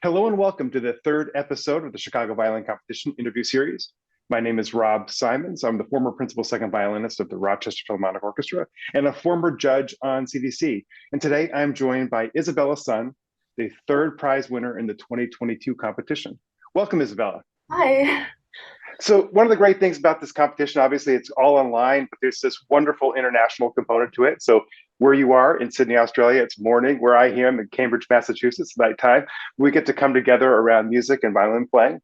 Hello and welcome to the third episode of the Chicago Violin Competition interview series. My name is Rob Simonds. I'm the former principal second violinist of the Rochester Philharmonic Orchestra and a former judge on CVC. And today I'm joined by Isabella Sun, the third prize winner in the 2022 competition. Welcome, Isabella. Hi. So one of the great things about this competition, obviously it's all online, but there's this wonderful international component to it. So where you are in Sydney, Australia, it's morning. Where I am in Cambridge, Massachusetts, nighttime. We get to come together around music and violin playing.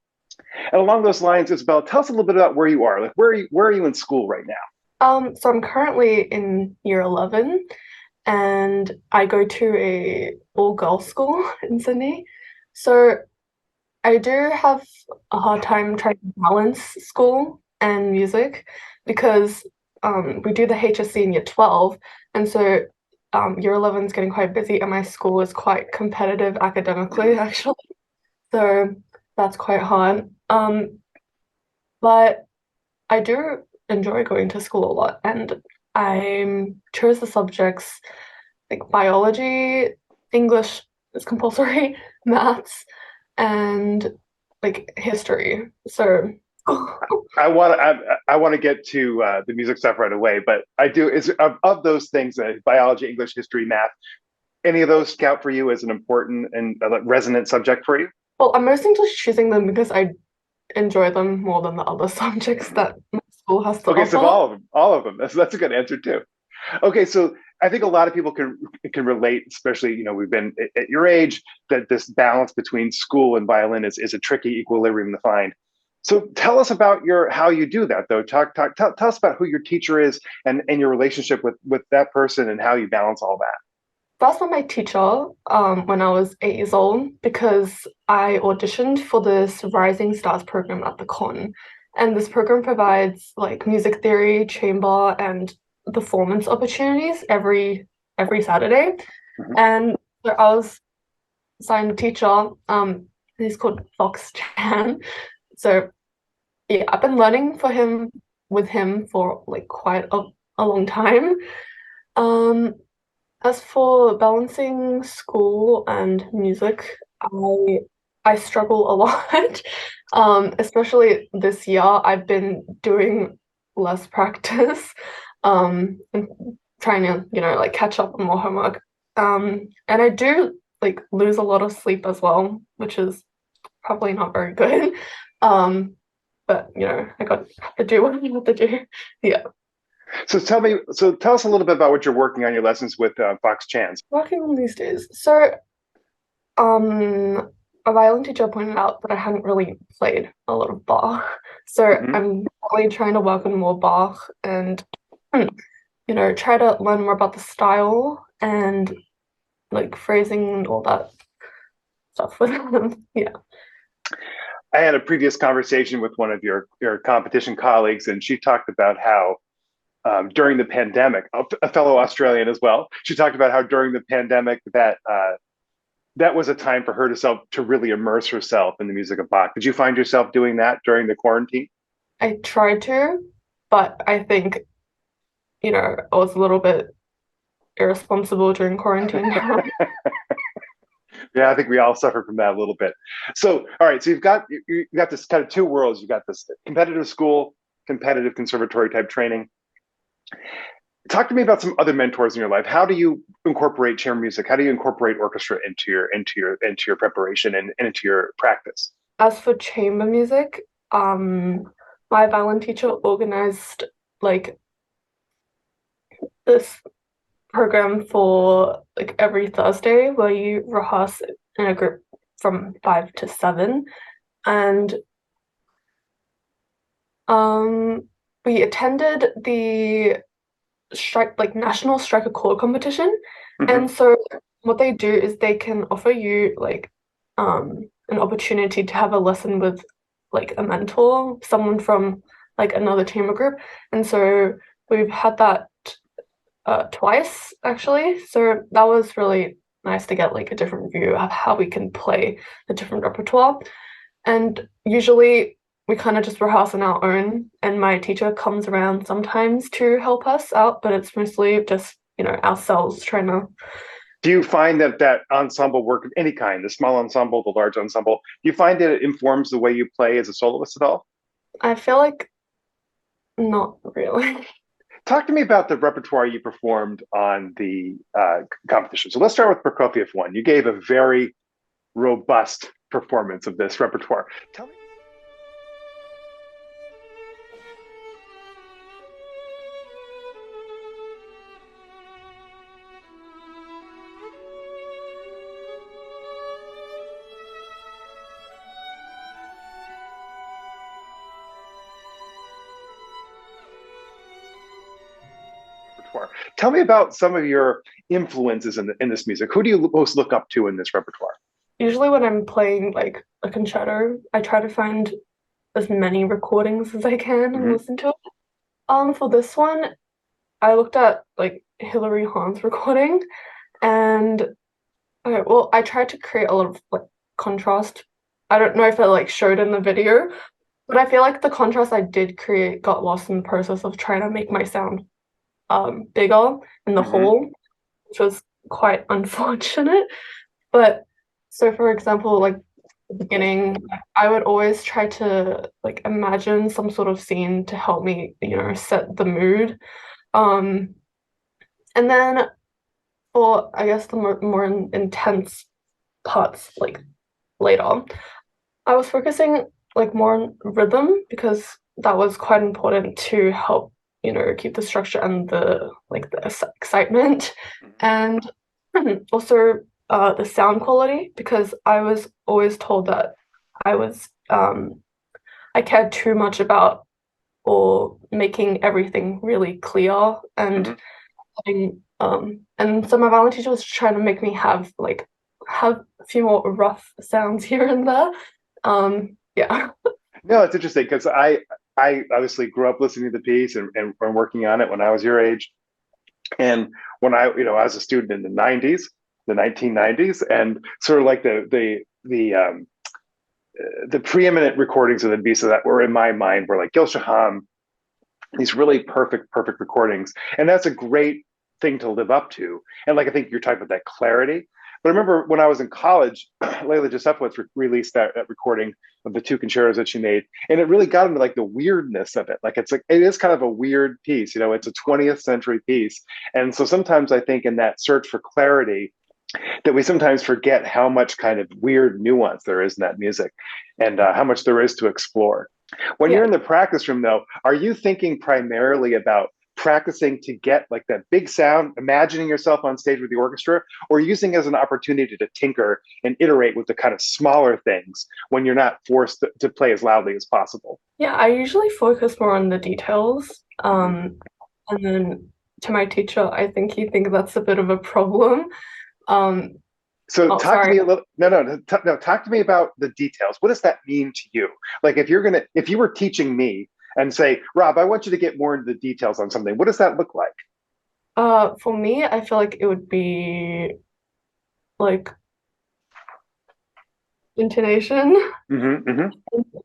And along those lines, Isabella, tell us a little bit about where you are. Like where are you in school right now? So I'm currently in year 11 and I go to a all-girls school in Sydney. So I do have a hard time trying to balance school and music because we do the HSC in year 12, and so year 11 is getting quite busy and my school is quite competitive academically actually. So that's quite hard. But I do enjoy going to school a lot, and I chose the subjects like biology, English is compulsory, maths, and like history. So, I want to get to the music stuff right away, but I do is of those things, biology, English, history, math. Any of those scout for you as an important and resonant subject for you? well, I'm mostly just choosing them because I enjoy them more than the other subjects that my school has to Okay, so offer. all of them. That's a good answer too. Okay, so I think a lot of people can relate, especially we've been at your age, that this balance between school and violin is a tricky equilibrium to find. So tell us about your how you do that though. Tell us about who your teacher is and your relationship with that person and how you balance all that. First met my teacher when I was 8 years old because I auditioned for this Rising Stars program at the Con. And this program provides like music theory, chamber, and performance opportunities every Saturday. Mhm. And so I was assigned a teacher. He's called Fox Chan. So yeah, I've been learning with him for like quite a long time. Um, as for balancing school and music, I struggle a lot. Especially this year, I've been doing less practice, and trying to, like catch up on more homework. And I do like lose a lot of sleep as well, which is probably not very good. Um, but I got to do what I have to do. Yeah. So tell us a little bit about what you're working on your lessons with Fox Chance. Working on these days. So Um, a violin teacher pointed out that I hadn't really played a lot of Bach. So Hmm. I'm really trying to work on more Bach and, try to learn more about the style and like phrasing and all that stuff with them. Yeah. I had a previous conversation with one of your competition colleagues, and she talked about how during the pandemic, a fellow Australian as well, she talked about how during the pandemic that was a time for her to really immerse herself in the music of Bach. Did you find yourself doing that during the quarantine? I tried to, but I think, I was a little bit irresponsible during quarantine. Yeah, I think we all suffer from that a little bit. So, all right, so you've got this kind of two worlds. You've got this competitive school, competitive conservatory type training. Talk to me about some other mentors in your life. How do you incorporate chamber music? How do you incorporate orchestra into your preparation and into your practice? As for chamber music, my violin teacher organized like this program for like every Thursday where you rehearse in a group from 5 to 7. And um we attended the strike like national striker chord competition. Hmm. And so what they do is they can offer you like an opportunity to have a lesson with like a mentor, someone from like another chamber group. And so we've had that twice actually. So that was really nice to get like a different view of how we can play the different repertoire. And usually we kind of just rehearse on our own, and my teacher comes around sometimes to help us out, but it's mostly just, ourselves trying to Do you find that that ensemble work of any kind, the small ensemble, the large ensemble, do you find that it informs the way you play as a soloist at all? I feel like not really. Talk to me about the repertoire you performed on the competition. So let's start with Prokofiev one. You gave a very robust performance of this repertoire. Tell me. Repertoire. Tell me about some of your influences in this music. Who do you most look up to in this repertoire? Usually when I'm playing like a concerto, I try to find as many recordings as I can and Mm-hmm. listen to it. For this one, I looked at like Hilary Hahn's recording and I tried to create a lot of like contrast. I don't know if it like showed in the video, but I feel like the contrast I did create got lost in the process of trying to make my sound bigger in the Mm-hmm. whole, which was quite unfortunate. But so for example, like the beginning, I would always try to like imagine some sort of scene to help me, set the mood. Um, and then for I guess the more intense parts, like later, I was focusing like more on rhythm because that was quite important to help, keep the structure and the excitement, and also the sound quality because I was always told that I was I cared too much about or making everything really clear Mm-hmm. and so my violin teacher was trying to make me have a few more rough sounds here and there. Yeah. No, it's interesting because I obviously grew up listening to the piece and working on it when I was your age. And when I was a student in the 90s, the 1990s, and sort of like the preeminent recordings of the piece that were in my mind were like Gil Shaham, these really perfect recordings. And that's a great thing to live up to. And like I think you're talking about that clarity. But I remember when I was in college, Leila Giuseppowitz released that recording of the two concertos that she made, and it really got into like the weirdness of it. Like it is kind of a weird piece, it's a 20th century piece, and so sometimes I think in that search for clarity, that we sometimes forget how much kind of weird nuance there is in that music, and how much there is to explore. When Yeah. you're in the practice room, though, are you thinking primarily about practicing to get like that big sound, imagining yourself on stage with the orchestra, or using it as an opportunity to tinker and iterate with the kind of smaller things when you're not forced to play as loudly as possible? Yeah, I usually focus more on the details. Mm-hmm. And then to my teacher, I think he thinks that's a bit of a problem. Um, So oh, talk to sorry. me a little. No. Talk to me about the details. What does that mean to you? Like if you were teaching me and say, Rob, I want you to get more into the details on something. What does that look like? For me, I feel like it would be like intonation, Mm-hmm. Mm-hmm.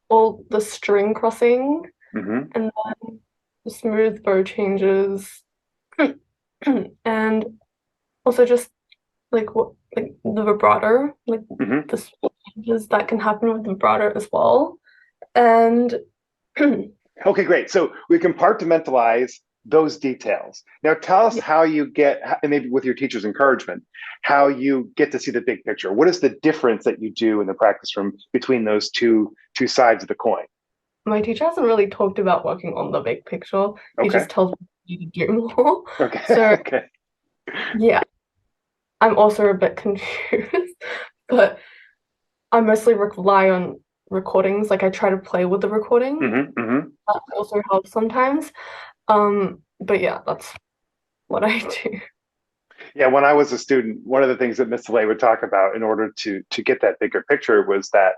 all the string crossing, Mm-hmm. and then the smooth bow changes, and also just like the vibrato, like Mm-hmm. the small changes that can happen with vibrato as well. And Okay, great. So we compartmentalize those details. Now tell us yeah, how you get, and maybe with your teacher's encouragement, how you get to see the big picture. What is the difference that you do in the practice room between those two sides of the coin? my teacher hasn't really talked about working on the big picture. He Okay. just tells me to do more. Okay. So Okay. yeah, I'm also a bit confused, but I mostly rely on recordings. Like I try to play with the recording. Mm-hmm. Mm-hmm. That also helps sometimes. But yeah, that's what I do. Yeah, when I was a student, one of the things that Miss DeLay would talk about in order to get that bigger picture was that,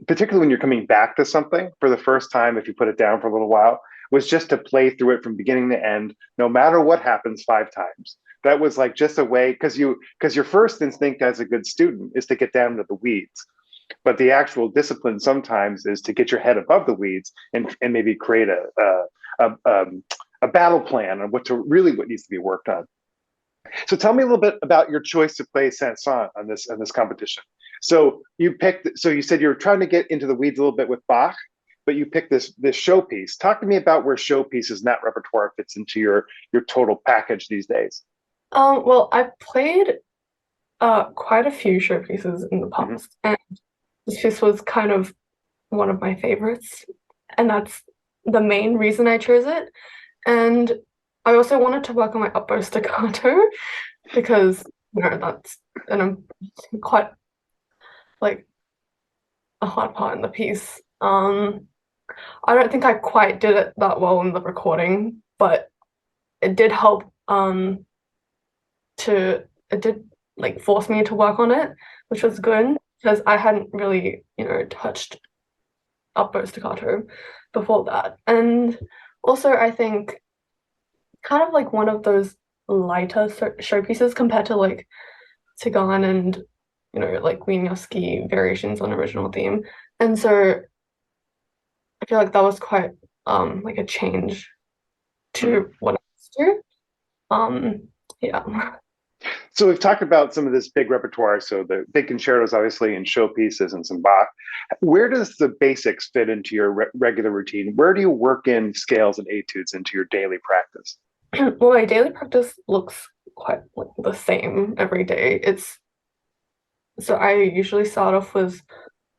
particularly when you're coming back to something for the first time, if you put it down for a little while, was just to play through it from beginning to end, no matter what happens 5 times. That was like just a way because your first instinct as a good student is to get down to the weeds. But the actual discipline sometimes is to get your head above the weeds and maybe create a battle plan on what needs to be worked on. So tell me a little bit about your choice to play Sanson on this competition. So you picked. So you said you were trying to get into the weeds a little bit with Bach, but you picked this showpiece. Talk to me about where showpieces and that repertoire fits into your total package these days. Well, I played quite a few showpieces in the Hmm. past, and this piece was kind of one of my favorites, and that's the main reason I chose it. And I also wanted to work on my upper staccato because that's an quite like a hard part in the piece. I don't think I quite did it that well in the recording, but it did help to it did like force me to work on it, which was good because I hadn't really, touched upper staccato before that. And also I think kind of like one of those lighter showpieces compared to like Tigan and like Wieniawski variations on original theme. And so I feel like that was quite like a change Hmm. to what I used to. Yeah. So we've talked about some of this big repertoire. So the big concertos, obviously, and showpieces and some Bach. Where does the basics fit into your regular routine? Where do you work in scales and etudes into your daily practice? Well, my daily practice looks quite like the same every day. It's so I usually start off with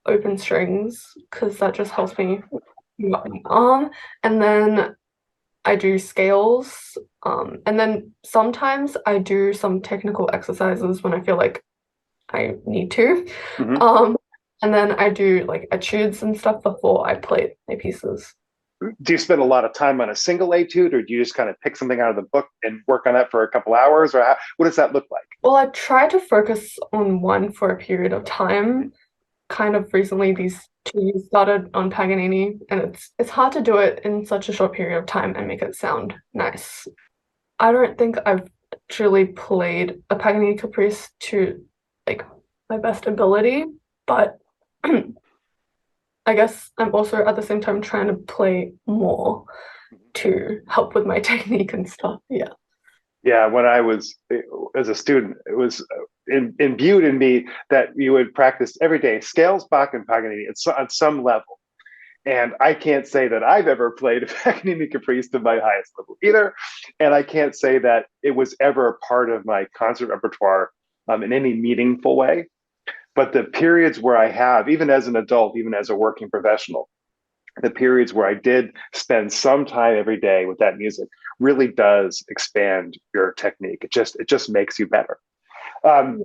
open strings because that just helps me move up my arm, and then I do scales, and then sometimes I do some technical exercises when I feel like I need to, Hmm. um, and then I do like etudes and stuff before I play my pieces. Do you spend a lot of time on a single etude, or do you just kind of pick something out of the book and work on that for a couple hours, or what does that look like? Well, I try to focus on one for a period of time. Kind of recently, these two started on Paganini, and it's hard to do it in such a short period of time and make it sound nice. I don't think I've truly played a Paganini Caprice to like my best ability, but I guess I'm also at the same time trying to play more to help with my technique and stuff. Yeah. Yeah, when I was as a student, it was imbued in me that you would practice every day scales, Bach, and Paganini on some level. And I can't say that I've ever played a Paganini Caprice to my highest level either. And I can't say that it was ever a part of my concert repertoire in any meaningful way. But the periods where I have, even as an adult, even as a working professional, the periods where I did spend some time every day with that music really does expand your technique. It just makes you better. Um,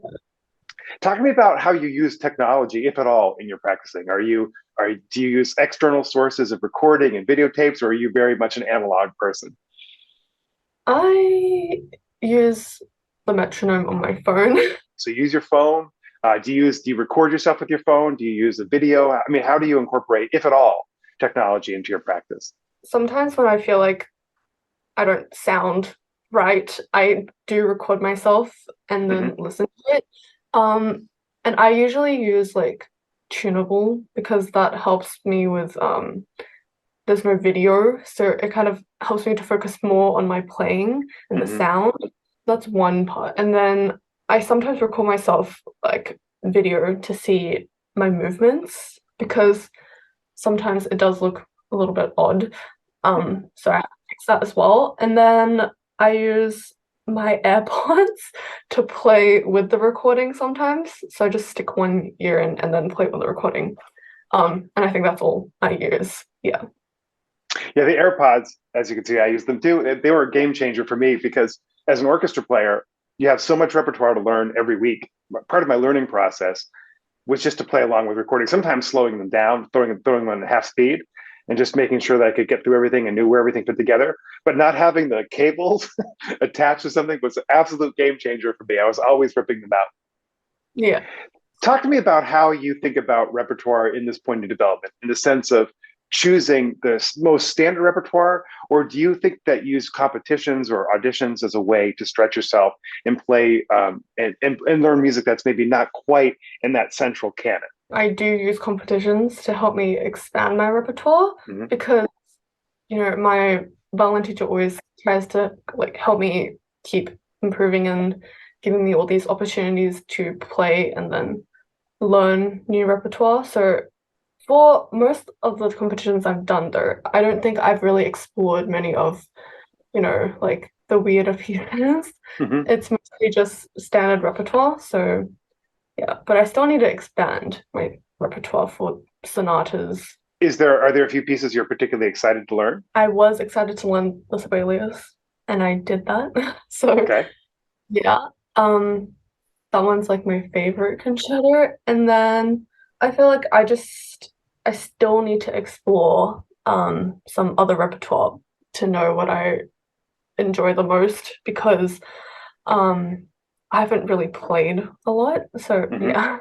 Talk to me about how you use technology, if at all, in your practicing. Do you use external sources of recording and videotapes, or are you very much an analog person? I use the metronome on my phone. So you use your phone. Do you record yourself with your phone? Do you use a video? I mean, how do you incorporate, if at all, technology into your practice? Sometimes when I feel like I don't sound right, I do record myself and then Hmm. listen to it. Um, and I usually use like tunable because that helps me with there's no video, so it kind of helps me to focus more on my playing and the Hmm. sound. That's one part. And then I sometimes record myself like video to see my movements because sometimes it does look a little bit odd. So I have to fix that as well. And then I use my AirPods to play with the recording sometimes. So I just stick one ear in and then play with the recording. And I think that's all I use. Yeah. Yeah, the AirPods, as you can see, I use them too. They were a game changer for me because as an orchestra player, you have so much repertoire to learn every week. Part of my learning process was just to play along with recording, sometimes slowing them down, throwing them at half speed, and just making sure that I could get through everything and knew where everything fit together. But not having the cables attached to something was an absolute game changer for me. I was always ripping them out. Yeah. Talk to me about how you think about repertoire in this point of development, in the sense of choosing the most standard repertoire, or do you think that you use competitions or auditions as a way to stretch yourself and play and learn music that's maybe not quite in that central canon? I do use competitions to help me expand my repertoire Mm-hmm. because, my violin teacher always tries to like help me keep improving and giving me all these opportunities to play and then learn new repertoire. So for most of the competitions I've done, though, I don't think I've really explored many of, like the weirder pieces. Hmm. It's mostly just standard repertoire. So yeah, but I still need to expand my repertoire for sonatas. Are there a few pieces you're particularly excited to learn? I was excited to learn the Sibelius, and I did that. So Okay. yeah, um, that one's like my favorite concerto. And then I feel like I still need to explore some other repertoire to know what I enjoy the most because I haven't really played a lot. So Hmm. yeah.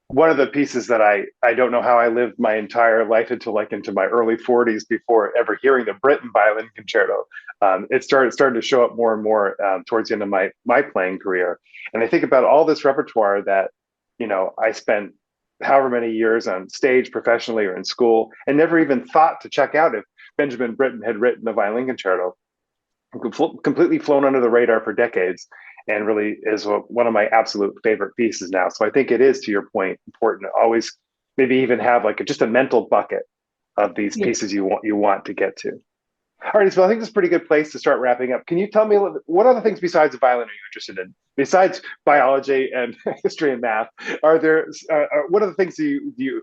One of the pieces that I don't know how I lived my entire life until like into my early 40s before ever hearing the Britten Violin Concerto. It started to show up more and more towards the end of my playing career, and I think about all this repertoire that I spent however many years on stage professionally or in school, and never even thought to check out if Benjamin Britten had written the Violin Concerto. Completely flown under the radar for decades, and really is one of my absolute favorite pieces now. So I think it is, to your point, important to always maybe even have like just a mental bucket of these Yeah. pieces you want to get to. All right, so I think this is a pretty good place to start wrapping up. Can you tell me what other things besides violin are you interested in? Besides biology and history and math, are there what other things do you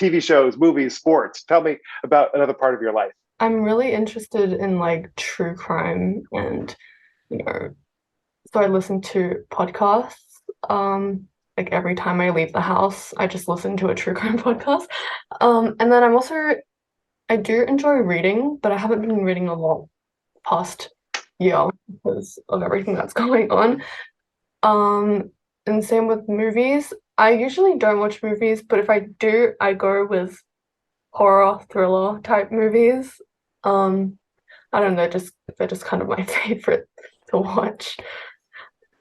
TV shows, movies, sports? Tell me about another part of your life. I'm really interested in like true crime and you know, so I listen to podcasts. Like every time I leave the house, I just listen to a true crime podcast. And then I do enjoy reading, but I haven't been reading a lot past year because of everything that's going on. Um, and same with movies. I usually don't watch movies, but if I do, I go with horror thriller type movies. Um, I don't know, just they're just kind of my favorite to watch.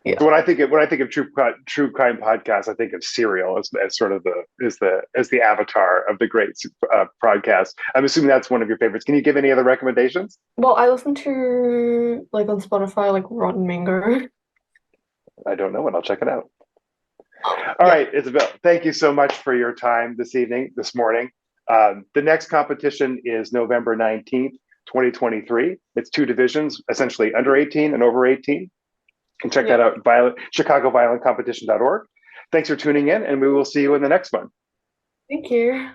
Yeah. So when I think of true crime podcasts, I think of Serial as sort of the avatar of the great podcast. I'm assuming that's one of your favorites. Can you give any other recommendations? Well, I listen to like on Spotify, like Rotten Mango. I don't know, and I'll check it out. All Yeah. right, Isabel, thank you so much for your time this morning. The next competition is November 19th, 2023. It's two divisions, essentially under 18 and over 18. You can check Yeah. that out, ChicagoViolinCompetition.org. Thanks for tuning in, and we will see you in the next one. Thank you.